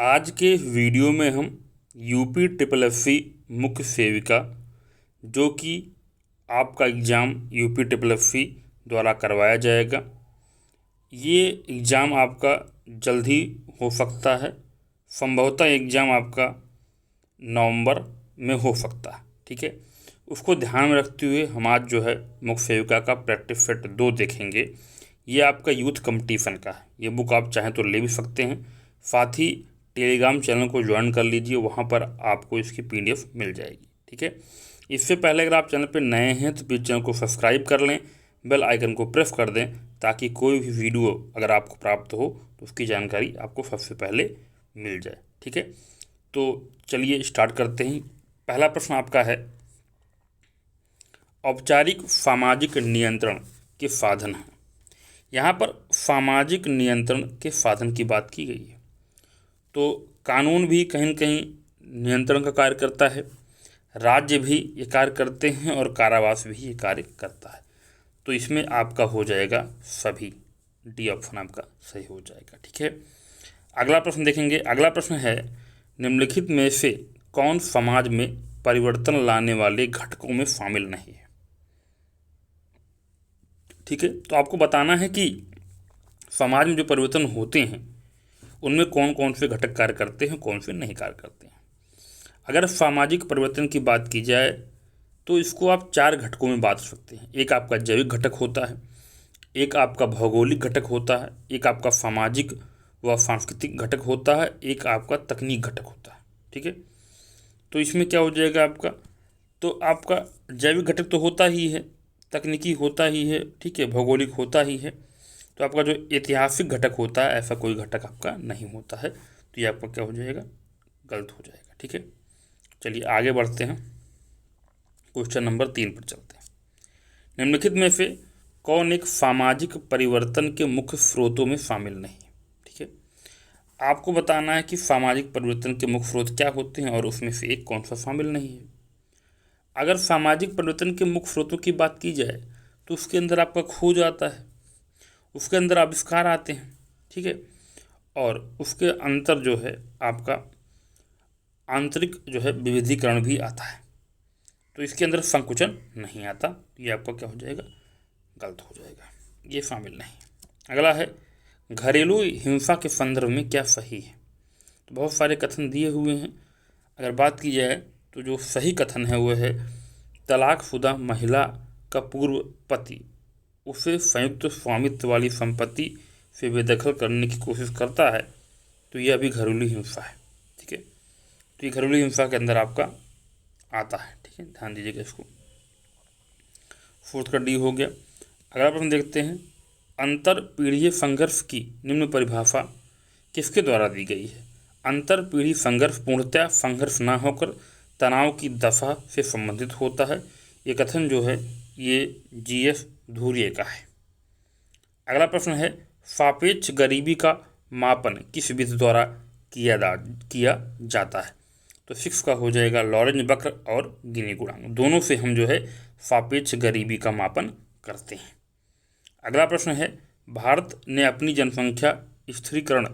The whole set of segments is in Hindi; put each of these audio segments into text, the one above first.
आज के वीडियो में हम यूपी ट्रिपल एस सी मुख्य सेविका जो कि आपका exam UP triple S C द्वारा करवाया जाएगा, ये एग्ज़ाम आपका जल्द ही हो सकता है। संभवतः एग्ज़ाम आपका नवंबर में हो सकता है। ठीक है, उसको ध्यान में रखते हुए हम आज जो है मुख्य सेविका का प्रैक्टिस सेट 2 देखेंगे। ये आपका यूथ कंपटीशन का है। ये बुक आप चाहें तो ले भी सकते हैं। साथ ही टेलीग्राम चैनल को ज्वाइन कर लीजिए, वहाँ पर आपको इसकी PDF मिल जाएगी। ठीक है, इससे पहले अगर आप चैनल पर नए हैं तो प्लीज़ चैनल को सब्सक्राइब कर लें, बेल आइकन को प्रेस कर दें ताकि कोई भी वीडियो अगर आपको प्राप्त हो तो उसकी जानकारी आपको सबसे पहले मिल जाए। ठीक है, तो चलिए स्टार्ट करते हैं। पहला प्रश्न आपका है, औपचारिक सामाजिक नियंत्रण के साधन हैं। यहाँ पर सामाजिक नियंत्रण के साधन की बात की गई है, तो कानून भी कहीं न कहीं नियंत्रण का कार्य करता है, राज्य भी ये कार्य करते हैं और कारावास भी ये कार्य करता है। तो इसमें आपका हो जाएगा सभी, डी ऑप्शन आपका सही हो जाएगा। ठीक है, अगला प्रश्न देखेंगे। अगला प्रश्न है, निम्नलिखित में से कौन समाज में परिवर्तन लाने वाले घटकों में शामिल नहीं है। ठीक है, तो आपको बताना है कि समाज में जो परिवर्तन होते हैं उनमें कौन कौन से घटक कार्य करते हैं, कौन से नहीं कार्य करते हैं। अगर सामाजिक परिवर्तन की बात की जाए तो इसको आप 4 घटकों में बांट सकते हैं। एक आपका जैविक घटक होता है, एक आपका भौगोलिक घटक होता है, एक आपका सामाजिक व सांस्कृतिक घटक होता है, एक आपका तकनीक घटक होता है। ठीक है, तो इसमें क्या हो जाएगा आपका, तो आपका जैविक घटक तो होता ही है, तकनीकी होता ही है, ठीक है, भौगोलिक होता ही है। तो आपका जो ऐतिहासिक घटक होता है ऐसा कोई घटक आपका नहीं होता है, तो ये आपका क्या हो जाएगा, गलत हो जाएगा। ठीक है, चलिए आगे बढ़ते हैं, क्वेश्चन नंबर 3 पर चलते हैं। निम्नलिखित में से कौन एक सामाजिक परिवर्तन के मुख्य स्रोतों में शामिल नहीं है। ठीक है, आपको बताना है कि सामाजिक परिवर्तन के मुख्य स्रोत क्या होते हैं और उसमें से एक कौन सा शामिल नहीं है। अगर सामाजिक परिवर्तन के मुख्य स्रोतों की बात की जाए तो उसके अंदर आपका खोज आता है, उसके अंदर आविष्कार आते हैं। ठीक है, और उसके अंतर जो है आपका आंतरिक जो है विविधीकरण भी आता है, तो इसके अंदर संकुचन नहीं आता। तो ये आपका क्या हो जाएगा, गलत हो जाएगा, ये शामिल नहीं। अगला है, घरेलू हिंसा के संदर्भ में क्या सही है। तो बहुत सारे कथन दिए हुए हैं। अगर बात की जाए तो जो सही कथन है वो है, तलाकशुदा महिला का पूर्व पति उसे संयुक्त स्वामित्व वाली संपत्ति से बेदखल करने की कोशिश करता है, तो यह भी घरेलू हिंसा है। ठीक है, तो ये घरेलू हिंसा के अंदर आपका आता है। ठीक है, ध्यान दीजिएगा इसको। 4th का डी हो गया। अगला प्रश्न देखते हैं, अंतर पीढ़ीय संघर्ष की निम्न परिभाषा किसके द्वारा दी गई है। अंतर पीढ़ी संघर्ष पूर्णतः संघर्ष न होकर तनाव की दशा से संबंधित होता है। ये कथन जो है ये GS धुर्वे का है। अगला प्रश्न है, सापेक्ष गरीबी का मापन किस विधि द्वारा किया जाता है। तो 6 का हो जाएगा लॉरेंज वक्र और गिनी गुणांक, दोनों से हम जो है सापेक्ष गरीबी का मापन करते हैं। अगला प्रश्न है, भारत ने अपनी जनसंख्या स्थिरीकरण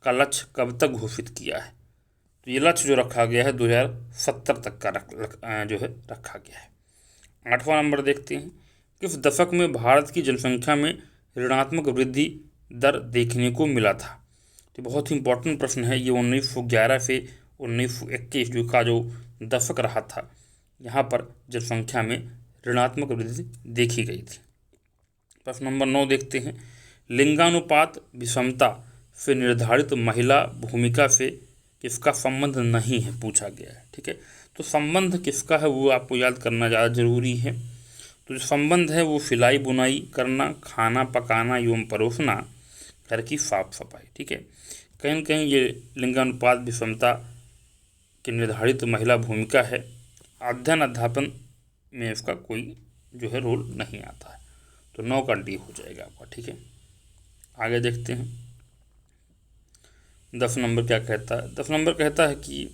का लक्ष्य कब तक घोषित किया है। तो ये लक्ष्य जो रखा गया है 2070 तक का जो है रखा गया है। 8वां नंबर देखते हैं, किस दशक में भारत की जनसंख्या में ऋणात्मक वृद्धि दर देखने को मिला था। तो बहुत ही इंपॉर्टेंट प्रश्न है ये। 1911 से 1921 जो का जो दशक रहा था, यहाँ पर जनसंख्या में ऋणात्मक वृद्धि देखी गई थी। प्रश्न नंबर 9 देखते हैं, लिंगानुपात विषमता से निर्धारित महिला भूमिका से किसका संबंध नहीं है, पूछा गया है। ठीक है, तो संबंध किसका है वो आपको याद करना ज़्यादा जरूरी है। तो जो संबंध है वो सिलाई बुनाई करना, खाना पकाना एवं परोसना, घर की साफ सफाई। ठीक है, कहीं न कहीं ये लिंगानुपात विषमता की निर्धारित महिला भूमिका है। अध्ययन अध्यापन में इसका कोई जो है रोल नहीं आता है, तो 9 का डी हो जाएगा आपका। ठीक है, आगे देखते हैं 10 नंबर क्या कहता है। 10 नंबर कहता है कि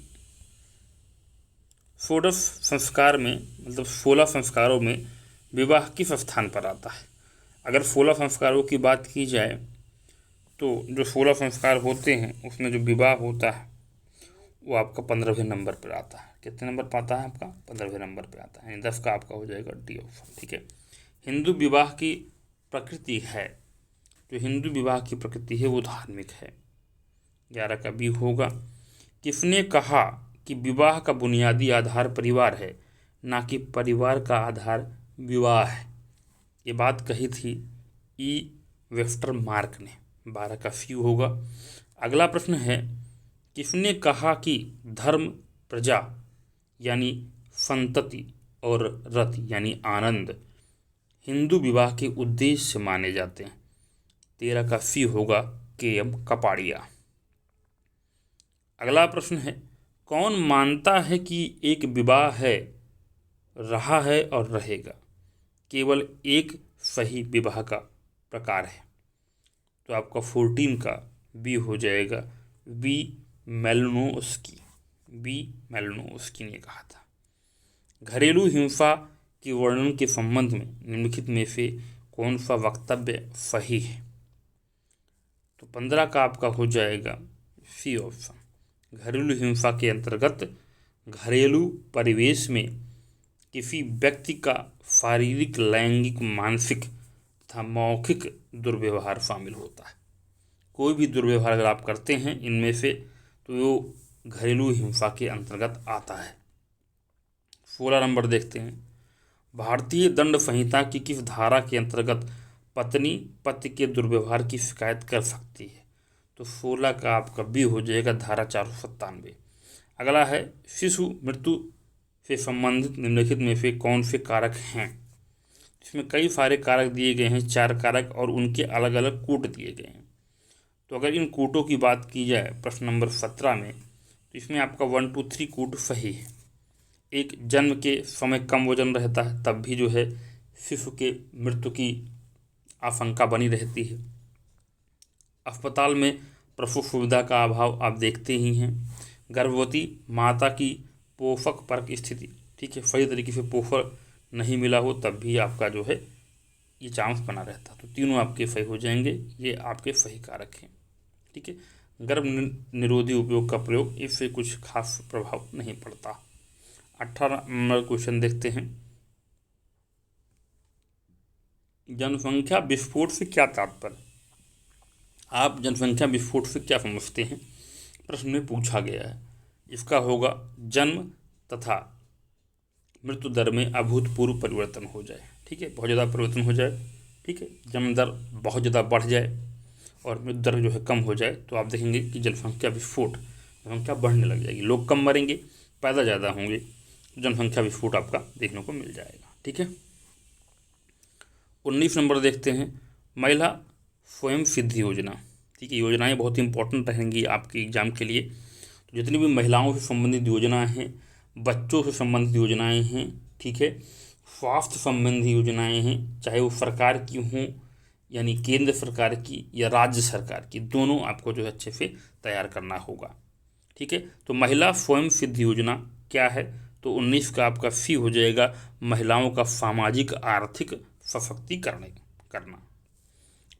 षोडश संस्कार में मतलब 16 संस्कारों में विवाह किस स्थान पर आता है। अगर 16 संस्कारों की बात की जाए तो जो 16 संस्कार होते हैं उसमें जो विवाह होता है वो आपका 15वें नंबर पर आता है। कितने नंबर पर आता है आपका? 15वें नंबर पर आता है, यानी 10 का आपका हो जाएगा डी ऑप्शन। ठीक है। हिंदू विवाह की प्रकृति है, जो हिंदू विवाह की प्रकृति है वो धार्मिक है। 11 का बी होगा। किसने कहा कि विवाह का बुनियादी आधार परिवार है, ना कि परिवार का आधार विवाह है? ये बात कही थी ई वेस्टर मार्क ने। 12 का सी होगा। अगला प्रश्न है, किसने कहा कि धर्म, प्रजा यानी संतति और रति यानी आनंद हिंदू विवाह के उद्देश्य माने जाते हैं? 13 का सी होगा, के एम कपाड़िया। अगला प्रश्न है, कौन मानता है कि एक विवाह है, रहा है और रहेगा? केवल एक सही विवाह का प्रकार है। तो आपका 14 का बी हो जाएगा, बी मेलनोस्की। बी मेलनोस्की ने कहा था। घरेलू हिंसा के वर्णन के संबंध में निम्नलिखित में से कौन सा वक्तव्य सही है? तो 15 का आपका हो जाएगा सी ऑप्शन। घरेलू हिंसा के अंतर्गत घरेलू परिवेश में किसी व्यक्ति का शारीरिक, लैंगिक, मानसिक तथा मौखिक दुर्व्यवहार शामिल होता है। कोई भी दुर्व्यवहार अगर आप करते हैं इनमें से, तो वो घरेलू हिंसा के अंतर्गत आता है। 16 नंबर देखते हैं, भारतीय दंड संहिता की किस धारा के अंतर्गत पत्नी पति के दुर्व्यवहार की शिकायत कर सकती है? तो 16 का आपका बी हो जाएगा, धारा 497। अगला है, शिशु मृत्यु से संबंधित निम्नलिखित में से कौन से कारक हैं? इसमें कई सारे कारक दिए गए हैं, 4 कारक, और उनके अलग अलग कूट दिए गए हैं। तो अगर इन कूटों की बात की जाए प्रश्न नंबर 17 में, तो इसमें आपका 1, 2, 3 कूट सही है। एक, जन्म के समय कम वजन रहता है, तब भी जो है शिशु के मृत्यु की आशंका बनी रहती है। अस्पताल में प्रसव सुविधा का अभाव आप देखते ही हैं। गर्भवती माता की पोषक परक स्थिति, ठीक है, सही तरीके से पोषण नहीं मिला हो, तब भी आपका जो है ये चांस बना रहता। तो तीनों आपके सही हो जाएंगे, ये आपके सही कारक हैं। ठीक है। गर्भ निरोधी उपयोग का प्रयोग, इससे कुछ खास प्रभाव नहीं पड़ता। 18 नंबर क्वेश्चन देखते हैं, जनसंख्या विस्फोट से क्या तात्पर्य? आप जनसंख्या विस्फोट से क्या समझते हैं, प्रश्न में पूछा गया है। इसका होगा, जन्म तथा मृत्यु दर में अभूतपूर्व परिवर्तन हो जाए। ठीक है, बहुत ज़्यादा परिवर्तन हो जाए। ठीक है, जन्म दर बहुत ज़्यादा बढ़ जाए और मृत्यु दर जो है कम हो जाए, तो आप देखेंगे कि जनसंख्या विस्फोट, जनसंख्या बढ़ने लग जाएगी, लोग कम मरेंगे, पैदा ज़्यादा होंगे, तो जनसंख्या विस्फोट आपका देखने को मिल जाएगा। ठीक है। 19 नंबर देखते हैं, महिला स्वयं सिद्धि योजना। ठीक है, योजनाएं बहुत इंपॉर्टेंट रहेंगी आपके एग्जाम के लिए। तो जितनी भी महिलाओं से संबंधित योजनाएं हैं, बच्चों से संबंधित योजनाएं हैं, ठीक है, स्वास्थ्य संबंधी योजनाएं हैं, चाहे वो सरकार की हों यानी केंद्र सरकार की या राज्य सरकार की, दोनों आपको जो है अच्छे से तैयार करना होगा। ठीक है। तो महिला स्वयं सिद्धि योजना क्या है? तो 19 का आपका सी हो जाएगा, महिलाओं का सामाजिक आर्थिक सशक्तिकरण करना।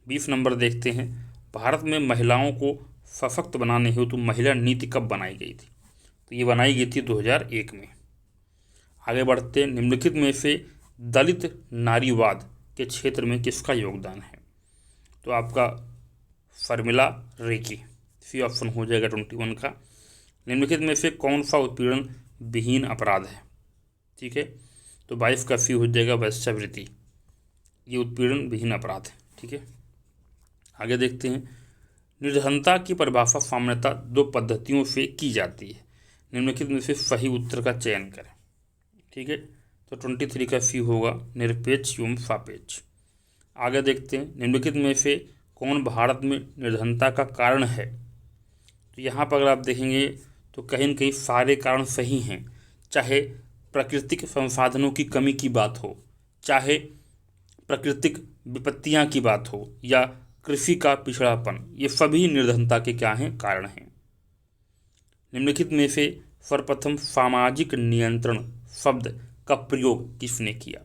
20 नंबर देखते हैं, भारत में महिलाओं को सशक्त बनाने हेतु महिला नीति कब बनाई गई थी? तो ये बनाई गई थी 2001 में। आगे बढ़ते, निम्नलिखित में से दलित नारीवाद के क्षेत्र में किसका योगदान है? तो आपका शर्मिला रेकी, सी ऑप्शन हो जाएगा 21 का। निम्नलिखित में से कौन सा उत्पीड़न विहीन अपराध है? ठीक है, तो 22 का सी हो जाएगा वैश्यावृत्ति, ये उत्पीड़न विहीन अपराध है। ठीक है। आगे देखते हैं, निर्धनता की परिभाषा सामान्यतः 2 पद्धतियों से की जाती है, निम्नलिखित में से सही उत्तर का चयन करें। ठीक है, तो 23 का सी होगा, निरपेक्ष एवं सापेक्ष। आगे देखते हैं, निम्नलिखित में से कौन भारत में निर्धनता का कारण है? तो यहाँ पर अगर आप देखेंगे तो कहीं न कहीं सारे कारण सही हैं, चाहे प्राकृतिक संसाधनों की कमी की बात हो, चाहे प्राकृतिक विपत्तियाँ की बात हो, या कृषि का पिछड़ापन, ये सभी निर्धनता के क्या हैं? कारण हैं। निम्नलिखित में से सर्वप्रथम सामाजिक नियंत्रण शब्द का प्रयोग किसने किया?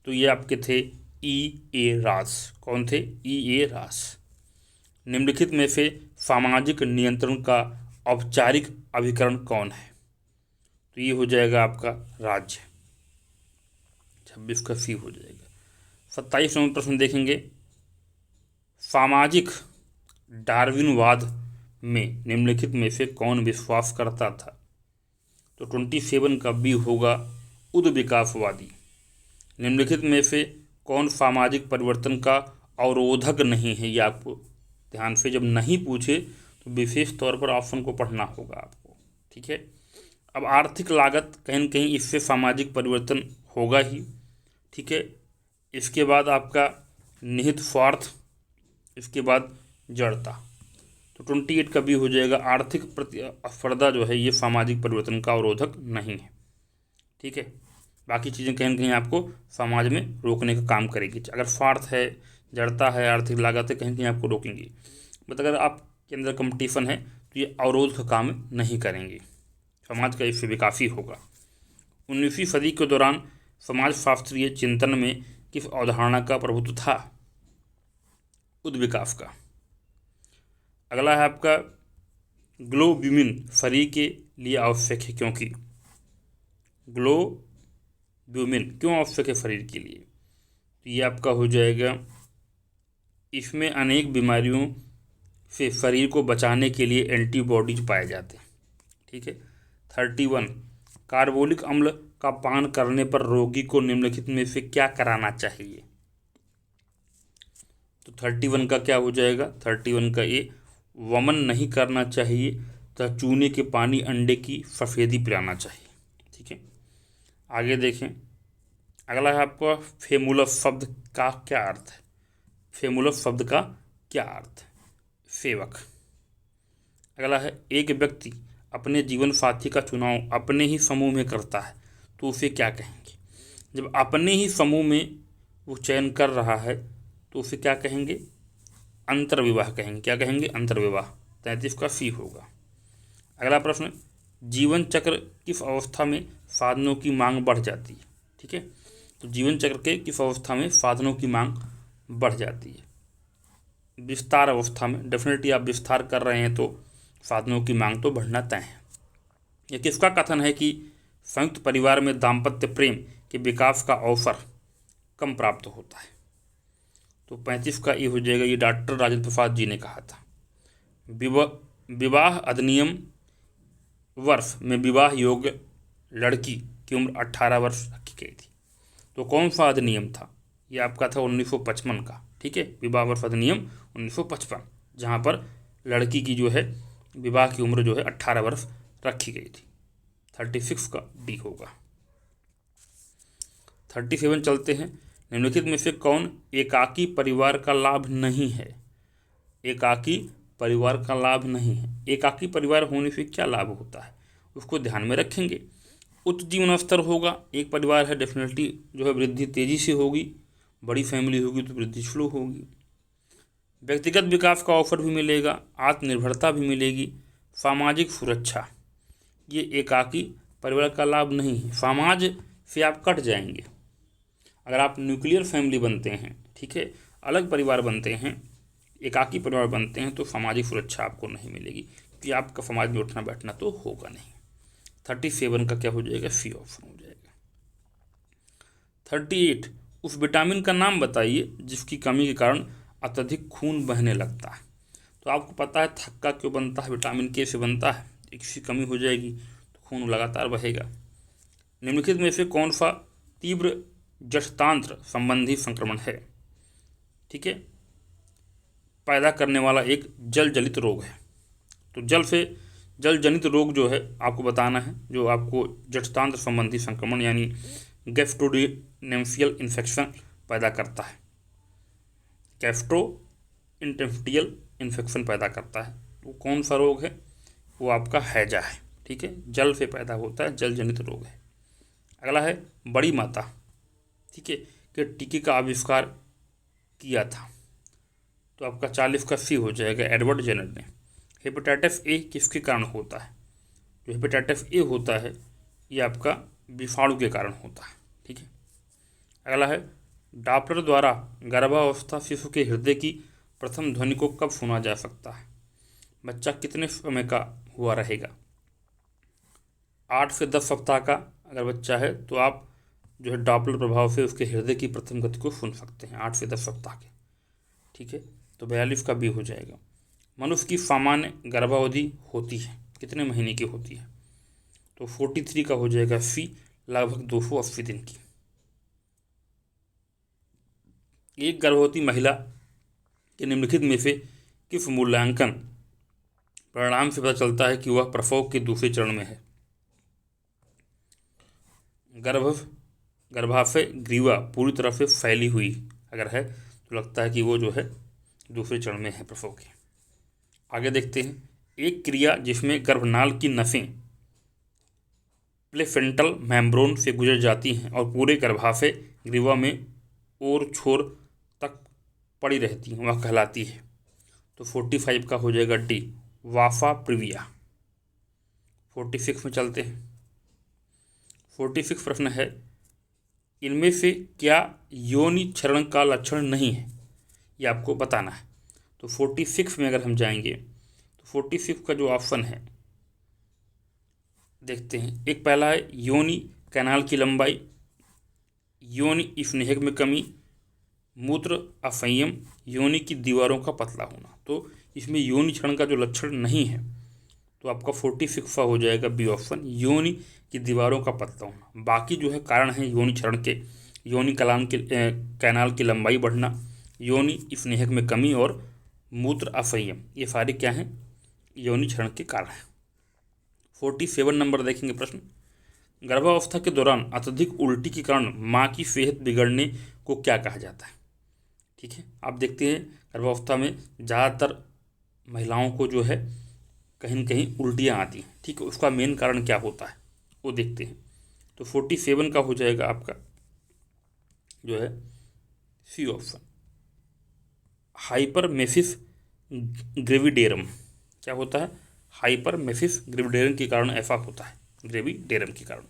तो ये आपके थे E.A. रास। कौन थे? E.A. रास। निम्नलिखित में से सामाजिक नियंत्रण का औपचारिक अभिकरण कौन है? तो ये हो जाएगा आपका राज्य। 26 का सी हो जाएगा। 27 नंबर प्रश्न देखेंगे, सामाजिक डार्विनवाद में निम्नलिखित में से कौन विश्वास करता था? तो 27 का बी होगा उद्विकासवादी। निम्नलिखित में से कौन सामाजिक परिवर्तन का अवरोधक नहीं है? ये आपको ध्यान से जब नहीं पूछे तो विशेष तौर पर ऑप्शन को पढ़ना होगा आपको, ठीक है। अब आर्थिक लागत कहीं न कहीं इससे सामाजिक परिवर्तन होगा ही, ठीक है। इसके बाद आपका निहित स्वार्थ, इसके बाद जड़ता। तो 28 का भी हो जाएगा आर्थिक प्रतिस्पर्धा जो है ये सामाजिक परिवर्तन का अवरोधक नहीं है, ठीक है। बाकी चीज़ें कहीं न कहीं आपको समाज में रोकने का काम करेगी। अगर स्वार्थ है, जड़ता है, आर्थिक लागत है, कहीं न कहीं आपको रोकेंगी। बट अगर आपके अंदर कंपटीशन है तो ये अवरोध का काम नहीं करेंगे, समाज का इससे विकास ही होगा। 19वीं सदी के दौरान समाजशास्त्रीय चिंतन में किस अवधारणा का प्रभुत्व था? उद्विकास का। अगला है आपका ग्लोब्यूमिन शरीर के लिए आवश्यक है क्योंकि। ग्लोब्यूमिन क्यों आवश्यक है शरीर के लिए? तो ये आपका हो जाएगा, इसमें अनेक बीमारियों से शरीर को बचाने के लिए एंटीबॉडीज पाए जाते हैं, ठीक है। 31 कार्बोलिक अम्ल का पान करने पर रोगी को निम्नलिखित में से क्या कराना चाहिए? तो 31 का क्या हो जाएगा? 31 का ये वमन नहीं करना चाहिए तथा चूने के पानी अंडे की सफ़ेदी पिलाना चाहिए, ठीक है। आगे देखें, अगला है आपका फेमुलस शब्द का क्या अर्थ है? फेमुलस शब्द का क्या अर्थ है? सेवक। अगला है एक व्यक्ति अपने जीवन साथी का चुनाव अपने ही समूह में करता है तो उसे क्या कहेंगे? जब अपने ही समूह में वो चयन कर रहा है तो उसे क्या कहेंगे? अंतर्विवाह कहेंगे। क्या कहेंगे? अंतर्विवाह। 33 का सी होगा। अगला प्रश्न, जीवन चक्र किस अवस्था में साधनों की मांग बढ़ जाती है? ठीक है, तो जीवन चक्र के किस अवस्था में साधनों की मांग बढ़ जाती है? विस्तार अवस्था में। डेफिनेटली आप विस्तार कर रहे हैं तो साधनों की मांग तो बढ़ना तय है। यह किसका कथन है कि संयुक्त परिवार में दाम्पत्य प्रेम के विकास का अवसर कम प्राप्त होता है? तो 35 का ये हो जाएगा, ये डॉक्टर राजेंद्र प्रसाद जी ने कहा था। विवाह अधिनियम वर्ष में विवाह योग्य लड़की की उम्र 18 वर्ष रखी गई थी। तो कौन सा अधिनियम था? ये आपका था 1955 का, ठीक है, विवाह वर्ष अधिनियम 1955, जहाँ पर लड़की की जो है विवाह की उम्र जो है 18 वर्ष रखी गई थी। 36 का डी होगा। 37 चलते हैं, निम्नलिखित में से कौन एकाकी परिवार का लाभ नहीं है? एकाकी परिवार का लाभ नहीं है। एकाकी परिवार होने से क्या लाभ होता है उसको ध्यान में रखेंगे। उच्च जीवन स्तर होगा, एक परिवार है डेफिनेटली जो है वृद्धि तेजी से होगी, बड़ी फैमिली होगी तो वृद्धि स्लो होगी। व्यक्तिगत विकास का अवसर भी मिलेगा, आत्मनिर्भरता भी मिलेगी, सामाजिक सुरक्षा। ये एकाकी परिवार का लाभ नहीं है। समाज से आप कट जाएंगे अगर आप न्यूक्लियर फैमिली बनते हैं, ठीक है, अलग परिवार बनते हैं, एकाकी परिवार बनते हैं तो सामाजिक सुरक्षा आपको नहीं मिलेगी क्योंकि आपका समाज में उठना बैठना तो होगा नहीं। 37 का क्या हो जाएगा? सी ऑप्शन हो जाएगा। 38 उस विटामिन का नाम बताइए जिसकी कमी के कारण अत्यधिक खून बहने लगता है। तो आपको पता है थक्का क्यों बनता है? विटामिन के से बनता है। इसकी कमी हो जाएगी तो खून लगातार बहेगा। निम्नलिखित में से कौन सा तीव्र जठरांत्र संबंधी संक्रमण है? ठीक है, पैदा करने वाला एक जल जनित रोग है। तो जल जनित रोग जो है आपको बताना है, जो आपको जठरांत्र संबंधी संक्रमण यानी गैस्ट्रोइंटेस्टाइनल इन्फेक्शन पैदा करता है। गैस्ट्रोइंटेस्टाइनल इन्फेक्शन पैदा करता है। वो कौन सा रोग है? वो आपका हैजा है, ठीक है, जल से पैदा होता है, जल जनित रोग है। अगला है बड़ी माता, ठीक है, के टीके का आविष्कार किया था। तो आपका 40 का सी हो जाएगा, एडवर्ड जेनर ने। हेपेटाइटिस ए किसके कारण होता है? जो हेपेटाइटिस ए होता है ये आपका विषाणु के कारण होता है, ठीक है। अगला है डॉप्लर द्वारा गर्भावस्था शिशु के हृदय की प्रथम ध्वनि को कब सुना जा सकता है? बच्चा कितने समय का हुआ रहेगा। 8 से 10 सप्ताह का अगर बच्चा है तो आप जो है डॉपलर प्रभाव से उसके हृदय की प्रथम गति को सुन सकते हैं, 8 से 10 सप्ताह के। ठीक है, तो 42 का बी हो जाएगा। मनुष्य की सामान्य गर्भावधि होती है, कितने महीने की होती है? तो 43 का हो जाएगा सी, लगभग 280 दिन की। एक गर्भवती महिला के निम्नलिखित में से किस मूल्यांकन परिणाम से पता चलता है कि वह प्रसव के दूसरे चरण में है? गर्भाशय ग्रीवा पूरी तरह से फैली हुई अगर है तो लगता है कि वो जो है दूसरे चरण में है प्रसव के। आगे देखते हैं, एक क्रिया जिसमें गर्भनाल की नसें प्लेसेंटल मेम्ब्रेन से गुजर जाती हैं और पूरे गर्भाशय ग्रीवा में और छोर तक पड़ी रहती हैं, वह कहलाती है। तो 45 का हो जाएगा डी, वाफा प्रिविया। 46 में चलते हैं। 46 प्रश्न है, इनमें से क्या योनि क्षरण का लक्षण नहीं है? ये आपको बताना है। तो 46 में अगर हम जाएंगे तो 46 का जो ऑप्शन है देखते हैं। एक पहला है योनि कैनाल की लंबाई, योनि स्नेहक में कमी, मूत्र असंयम, योनि की दीवारों का पतला होना। तो इसमें योनि क्षरण का जो लक्षण नहीं है तो आपका 46 हो जाएगा बी ऑप्शन, योनि की दीवारों का पतला होना। बाकी जो है कारण है योनि क्षरण के, योनि कैनाल की लंबाई बढ़ना, योनि स्नेहक में कमी और मूत्र असंयम, ये सारे क्या हैं? योनि क्षरण के कारण हैं। 47 नंबर देखेंगे प्रश्न, गर्भावस्था के दौरान अत्यधिक उल्टी के कारण माँ की सेहत बिगड़ने को क्या कहा जाता है? ठीक है, आप देखते हैं गर्भावस्था में ज़्यादातर महिलाओं को जो है कहीं न कहीं उल्टियाँ आती हैं। ठीक है, उसका मेन कारण क्या होता है वो देखते हैं। तो 47 का हो जाएगा आपका जो है सी ऑप्शन, हाइपरमेसिस ग्रेविडेरम। क्या होता है? हाइपरमेसिस ग्रेविडेरम के कारण ऐसा होता है, ग्रेविडेरम के कारण।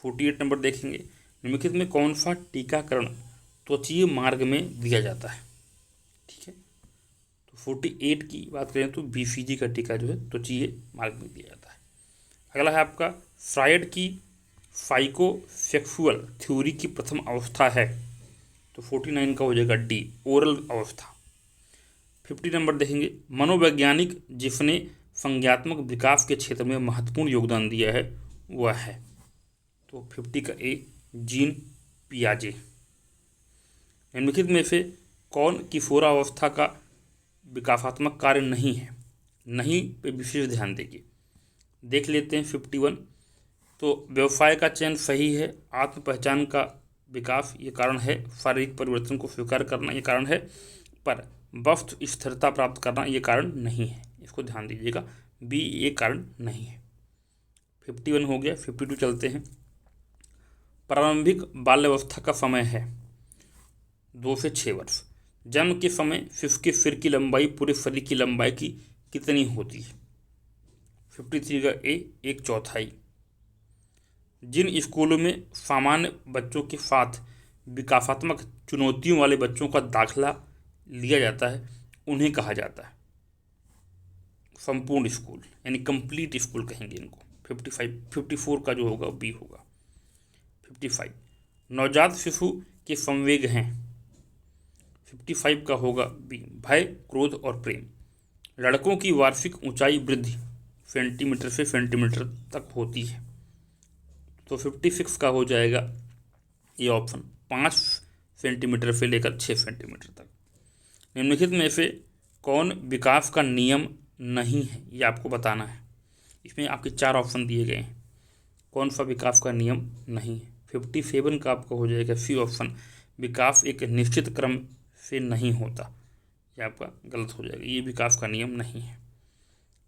48 नंबर देखेंगे, निम्नलिखित में कौन सा टीकाकरण त्वचीय मार्ग में दिया जाता है? ठीक है, तो 48 की बात करें तो बीसीजी का टीका जो है त्वचीय मार्ग में दिया जाता है। अगला है आपका, फ्रायड की साइकोसेक्सुअल थ्योरी की प्रथम अवस्था है? तो 49 का हो जाएगा डी, ओरल अवस्था। 50 नंबर देखेंगे, मनोवैज्ञानिक जिसने संज्ञात्मक विकास के क्षेत्र में महत्वपूर्ण योगदान दिया है वह है? तो 50 का ए, जीन पियाजे। निम्नलिखित में से कौन किशोरावस्था का विकासात्मक कार्य नहीं है? नहीं पे विशेष ध्यान देंगे, देख लेते हैं। 51, तो व्यवसाय का चयन सही है, आत्म पहचान का विकास ये कारण है, शारीरिक परिवर्तन को स्वीकार करना ये कारण है, पर वस्तु स्थिरता प्राप्त करना ये कारण नहीं है। इसको ध्यान दीजिएगा, बी ये कारण नहीं है। 51 हो गया। 52 चलते हैं, प्रारंभिक बाल्यावस्था का समय है 2 से 6 वर्ष। जन्म के समय शिशु के सिर की लंबाई पूरे शरीर की लंबाई की कितनी होती है? 53 का ए, 1/4। जिन स्कूलों में सामान्य बच्चों के साथ विकासात्मक चुनौतियों वाले बच्चों का दाखिला लिया जाता है उन्हें कहा जाता है संपूर्ण स्कूल, यानी कंप्लीट स्कूल कहेंगे इनको। 54 का जो होगा बी होगा। 55, नवजात शिशु के संवेग हैं? 55 का होगा बी, भय, क्रोध और प्रेम। लड़कों की वार्षिक ऊंचाई वृद्धि सेंटीमीटर से सेंटीमीटर तक होती है? तो 56 का हो जाएगा ये ऑप्शन, 5 सेंटीमीटर से लेकर 6 सेंटीमीटर तक। निम्नलिखित में से कौन विकास का नियम नहीं है? ये आपको बताना है। इसमें आपके 4 ऑप्शन दिए गए हैं, कौन सा विकास का नियम नहीं है? 57 का आपका हो जाएगा सी ऑप्शन, विकास एक निश्चित क्रम से नहीं होता। ये आपका गलत हो जाएगा, ये विकास का नियम नहीं है।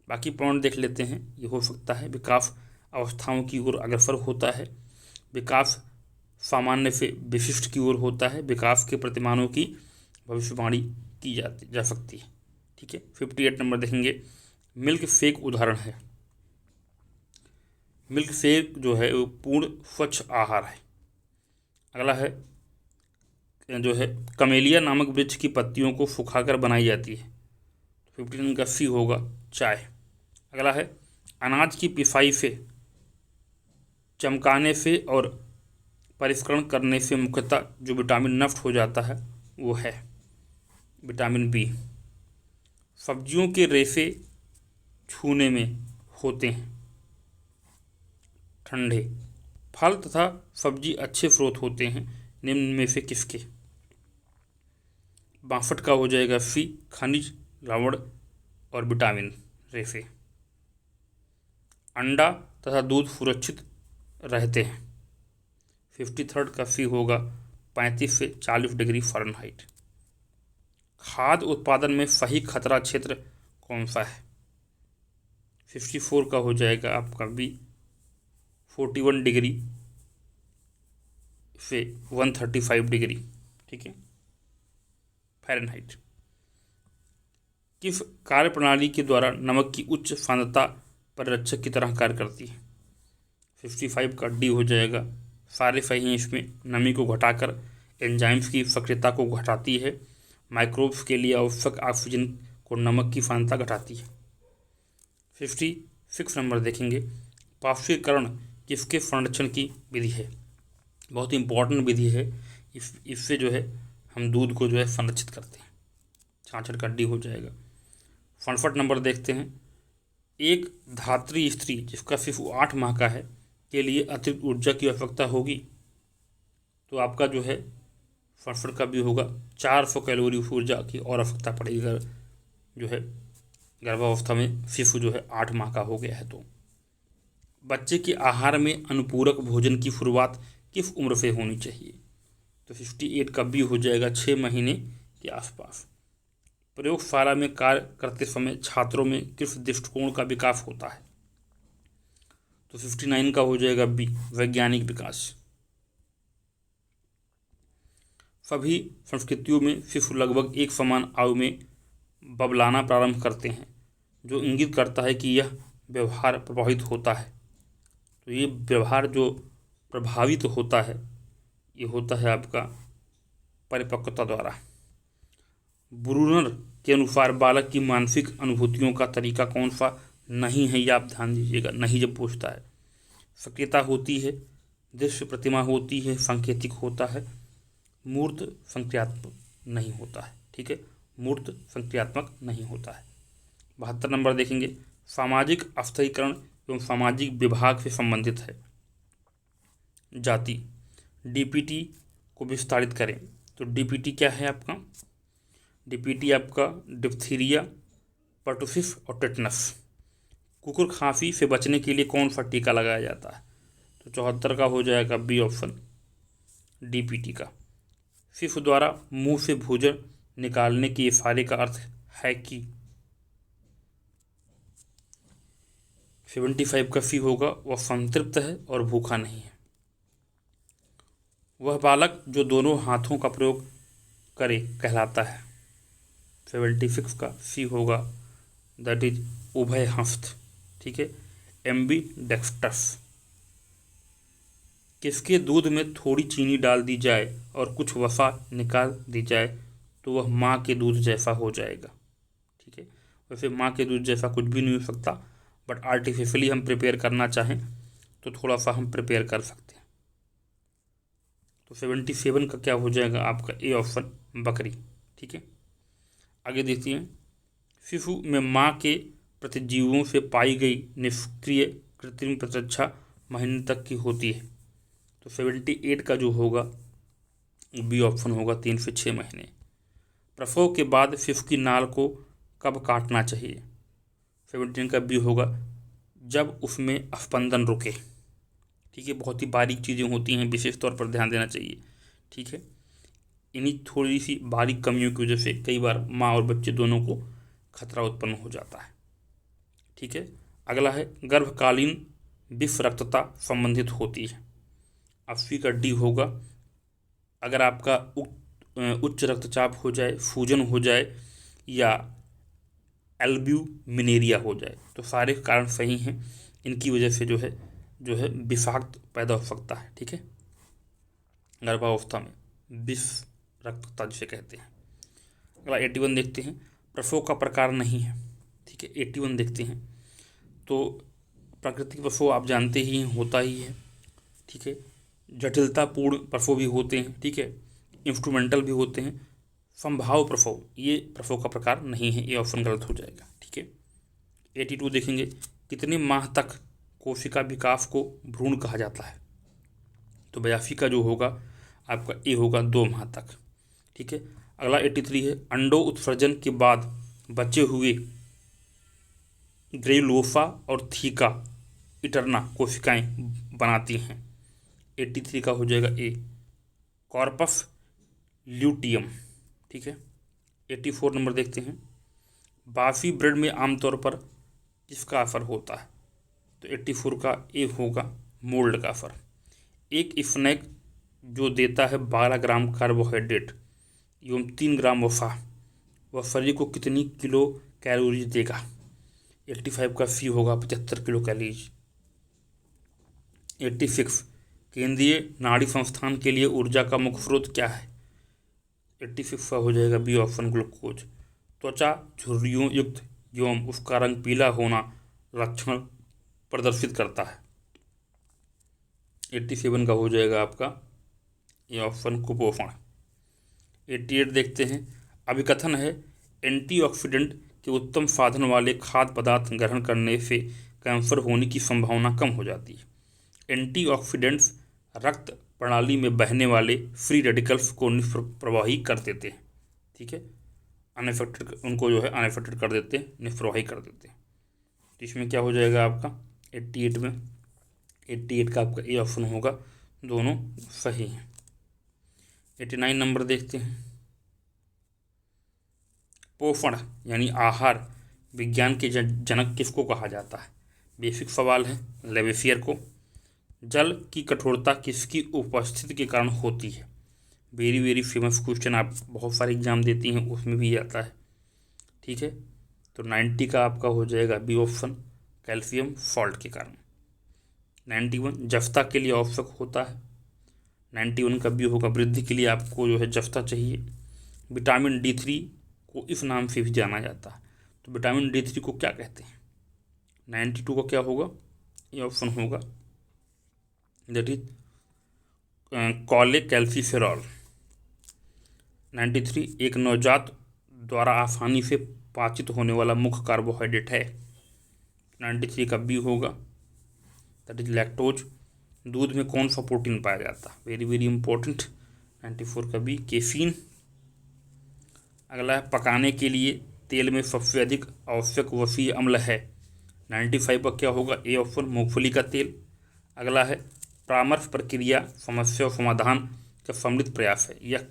बाकी पॉइंट देख लेते हैं। ये हो सकता है विकास अवस्थाओं की ओर अग्रसर होता है, विकास सामान्य से विशिष्ट की ओर होता है, विकास के प्रतिमानों की भविष्यवाणी की जा सकती है। ठीक है, 58 नंबर देखेंगे, मिल्क शेक उदाहरण है? मिल्क शेक जो है वो पूर्ण स्वच्छ आहार है। अगला है जो है, कमेलिया नामक वृक्ष की पत्तियों को सुखाकर बनाई जाती है? 59 का सी होगा, चाय। अगला है, अनाज की पिसाई से, चमकाने से और परिष्करण करने से मुख्यतः जो विटामिन नष्ट हो जाता है वो है विटामिन बी। सब्जियों के रेशे छूने में होते हैं ठंडे। फल तथा सब्जी अच्छे स्रोत होते हैं निम्न में से किसके? 62 का हो जाएगा सी, खनिज, लवण और विटामिन रेशे। अंडा तथा दूध सुरक्षित रहते हैं। 53 का सी होगा 35 से 40 डिग्री फ़ारेनहाइट। खाद्य उत्पादन में सही खतरा क्षेत्र कौन सा है? 54 का हो जाएगा आपका बी, 41 डिग्री से 135 डिग्री, ठीक है, फ़ारेनहाइट। किस कार्यप्रणाली के द्वारा नमक की उच्च सांद्रता परिरक्षक की तरह कार्य करती है? 55 का डी हो जाएगा, सारे सही हैं इसमें। नमी को घटाकर एंजाइम्स की सक्रियता को घटाती है। माइक्रोब्स के लिए आवश्यक ऑक्सीजन को नमक की सांद्रता घटाती है। 56 नंबर देखेंगे, पाश्चुरीकरण किसके संरक्षण की विधि है? बहुत ही इंपॉर्टेंट विधि है। इससे जो है हम दूध को जो है संरक्षित करते हैं। 66 का डी हो जाएगा। 67 नंबर देखते हैं, एक धात्री स्त्री जिसका सिर्फ 8 माह का है के लिए अतिरिक्त ऊर्जा की आवश्यकता होगी, तो आपका जो है 67 का भी होगा, 400 कैलोरी ऊर्जा की और आवश्यकता पड़ेगी अगर जो है गर्भावस्था में शिशु जो है 8 माह का हो गया है। तो बच्चे के आहार में अनुपूरक भोजन की शुरुआत किस उम्र से होनी चाहिए? तो 68 का बी हो जाएगा, 6 महीने के आसपास। प्रयोगशाला में कार्य करते समय छात्रों में किस दृष्टिकोण का विकास होता है? तो 59 का हो जाएगा बी, वैज्ञानिक विकास। सभी संस्कृतियों में शिशु लगभग एक समान आयु में बबलाना प्रारंभ करते हैं, जो इंगित करता है कि यह व्यवहार प्रभावित होता है। तो ये व्यवहार जो प्रभावित होता है ये होता है आपका परिपक्वता द्वारा। ब्रूनर के अनुसार बालक की मानसिक अनुभूतियों का तरीका कौन सा नहीं है? ये आप ध्यान दीजिएगा, नहीं जब पूछता है। सक्रियता होती है, दृश्य प्रतिमा होती है, सांकेतिक होता है, मूर्त संक्रियात्मक नहीं होता है, ठीक है, मूर्त संक्रियात्मक नहीं होता है। 72 नंबर देखेंगे, सामाजिक अस्थायीकरण एवं सामाजिक विभाग से संबंधित है। जाति, डीपीटी को विस्तारित करें। तो डीपीटी क्या है आपका? डीपीटी आपका डिप्थीरिया, पर्टुसिस और टेटनस। कुकुर खांसी से बचने के लिए कौन सा टीका लगाया जाता है? तो 74 का हो जाएगा बी ऑप्शन, डीपीटी का। शिशु द्वारा मुंह से भोजन निकालने के इशारे का अर्थ है कि 75 का सी होगा, वह संतृप्त है और भूखा नहीं है। वह बालक जो दोनों हाथों का प्रयोग करे कहलाता है। 76 का सी होगा, दैट इज उभयहस्त, ठीक है, एम्बीडेक्स्ट्रस। किसके दूध में थोड़ी चीनी डाल दी जाए और कुछ वसा निकाल दी जाए तो वह माँ के दूध जैसा हो जाएगा, ठीक है। वैसे माँ के दूध जैसा कुछ भी नहीं हो सकता, बट आर्टिफिशियली हम प्रिपेयर करना चाहें तो थोड़ा सा हम प्रिपेयर कर सकते हैं। तो 77 का क्या हो जाएगा आपका ए ऑप्शन, बकरी, ठीक है। आगे देखते हैं, शिशु में माँ के प्रतिजीवों से पाई गई निष्क्रिय कृत्रिम प्रतिरक्षा महीने तक की होती है। तो 78 का जो होगा बी ऑप्शन होगा, 3 से 6 महीने। प्रसव के बाद शिशु की नाल को कब काटना चाहिए? 17 का बी होगा, जब उसमें स्पंदन रुके, ठीक है। बहुत ही बारीक चीज़ें होती हैं, विशेष तौर पर ध्यान देना चाहिए, ठीक है। इन्हीं थोड़ी सी बारीक कमियों की वजह से कई बार माँ और बच्चे दोनों को खतरा उत्पन्न हो जाता है, ठीक है। अगला है, गर्भकालीन विषरक्तता संबंधित होती है। 80 का डी होगा, अगर आपका उच्च रक्तचाप हो जाए, सूजन हो जाए या एल्ब्यूमिनेरिया हो जाए, तो सारे कारण सही हैं। इनकी वजह से जो है विषाक्त पैदा हो सकता है, ठीक है, गर्भावस्था में विष रक्तता जिसे कहते हैं। अगला 81 देखते हैं, प्रसव का प्रकार नहीं है, ठीक है। 81 देखते हैं, तो प्राकृतिक प्रसव आप जानते ही हैं, होता ही है, ठीक है। जटिलतापूर्ण प्रसव भी होते हैं, ठीक है। इंस्ट्रूमेंटल भी होते हैं। संभाव्य प्रसव, ये प्रसव का प्रकार नहीं है, ये ऑप्शन गलत हो जाएगा, ठीक है। 82 देखेंगे, कितने माह तक कोशिका विकास को भ्रूण कहा जाता है? तो 82 का जो होगा आपका ए होगा 2 माह तक, ठीक है। अगला 83 है, अंडो उत्सर्जन के बाद बचे हुए ग्रेनुलोसा और थीका इटरना कोशिकाएं बनाती हैं। 83 का हो जाएगा ए कॉर्पस ल्यूटियम, ठीक है। 84 नंबर देखते हैं, बासी ब्रेड में आमतौर पर किसका असर होता है? तो 84 का ए होगा मोल्ड का असर। एक स्नैक जो देता है 12 ग्राम कार्बोहाइड्रेट एवं 3 ग्राम वसा, वह शरीर को कितनी किलो कैलोरीज देगा? 85 का सी होगा 75 किलो कैलोरीज। 86 केंद्रीय नाड़ी संस्थान के लिए ऊर्जा का मुख्य स्रोत क्या है? 86 का हो जाएगा बी ऑप्शन ग्लूकोज। त्वचा झुर्रियों युक्त एवं उसका रंग पीला होना लक्षण प्रदर्शित करता है। 87 का हो जाएगा आपका ये ऑप्शन कुपोषण। 88 देखते हैं, अभिकथन है एंटीऑक्सीडेंट के उत्तम साधन वाले खाद्य पदार्थ ग्रहण करने से कैंसर होने की संभावना कम हो जाती है। एंटीऑक्सीडेंट्स रक्त प्रणाली में बहने वाले फ्री रेडिकल्स को निष्प्रवाही कर देते हैं, ठीक है। अनइफेक्टेड, उनको जो है अनइफेक्टेड कर देते हैं, निष्प्रवाही कर देते हैं। तो इसमें क्या हो जाएगा आपका 88 में, 88 का आपका ए ऑप्शन होगा, दोनों सही हैं। 89 नंबर देखते हैं, पोषण यानी आहार विज्ञान के जनक किसको कहा जाता है? बेसिक सवाल है, लेवेसियर को। जल की कठोरता किसकी उपस्थिति के कारण होती है? वेरी वेरी फेमस क्वेश्चन, आप बहुत सारे एग्जाम देती हैं, उसमें भी आता है, ठीक है। तो 90 का आपका हो जाएगा बी ऑप्शन कैल्शियम सॉल्ट के कारण। 91 जस्ता के लिए आवश्यक होता है। 91 का बी होगा वृद्धि के लिए आपको जो है जस्ता चाहिए। विटामिन D3 को इस नाम से भी जाना जाता है, तो विटामिन D3 को क्या कहते हैं? 92 का क्या होगा? ये ऑप्शन होगा दैट इज कॉलेकैल्सिफेरॉल। 93 एक नवजात द्वारा आसानी से पाचित होने वाला मुख्य कार्बोहाइड्रेट है। 93 का बी होगा दैट इज लैक्टोज। दूध में कौन सा प्रोटीन पाया जाता है? Very very important. 94 का बी केफीन। अगला है पकाने के लिए तेल में सबसे अधिक आवश्यक वसीय अम्ल है। 95 का क्या होगा? ए ऑप्शन मूंगफली का तेल। अगला है परामर्श प्रक्रिया समस्या समाधान का सम्मिलित प्रयास है, यह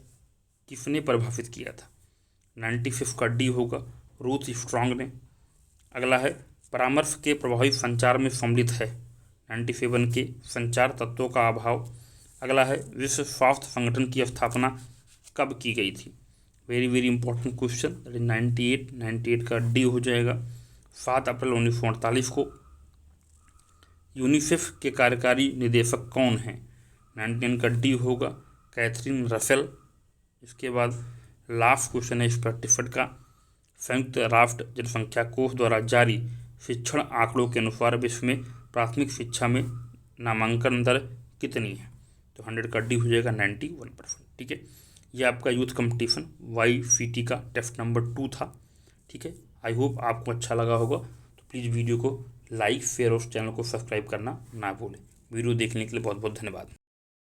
किसने परिभाषित किया था? 95 का डी होगा रूथ स्ट्रॉन्ग ने। अगला है परामर्श के प्रभावी संचार में सम्मिलित है। 97 के संचार तत्वों का अभाव। अगला है विश्व स्वास्थ्य संगठन की स्थापना कब की गई थी? वेरी वेरी इंपॉर्टेंट क्वेश्चन, 98 का डी हो जाएगा 7 अप्रैल 1948 को। यूनिसेफ के कार्यकारी निदेशक कौन हैं? 99 का डी होगा कैथरीन रसेल। इसके बाद लास्ट क्वेश्चन है स्पेटिफिड का, संयुक्त राष्ट्र जनसंख्या कोष द्वारा जारी शिक्षण आंकड़ों के अनुसार विश्व में प्राथमिक शिक्षा में नामांकन दर कितनी है? तो 100 का डी हो जाएगा 91%, ठीक है। ये आपका यूथ कंपटीशन YCT का टेस्ट नंबर 2 था, ठीक है। आई होप आपको अच्छा लगा होगा, तो प्लीज़ वीडियो को लाइक शेयर और चैनल को सब्सक्राइब करना ना भूलें। वीडियो देखने के लिए बहुत बहुत धन्यवाद।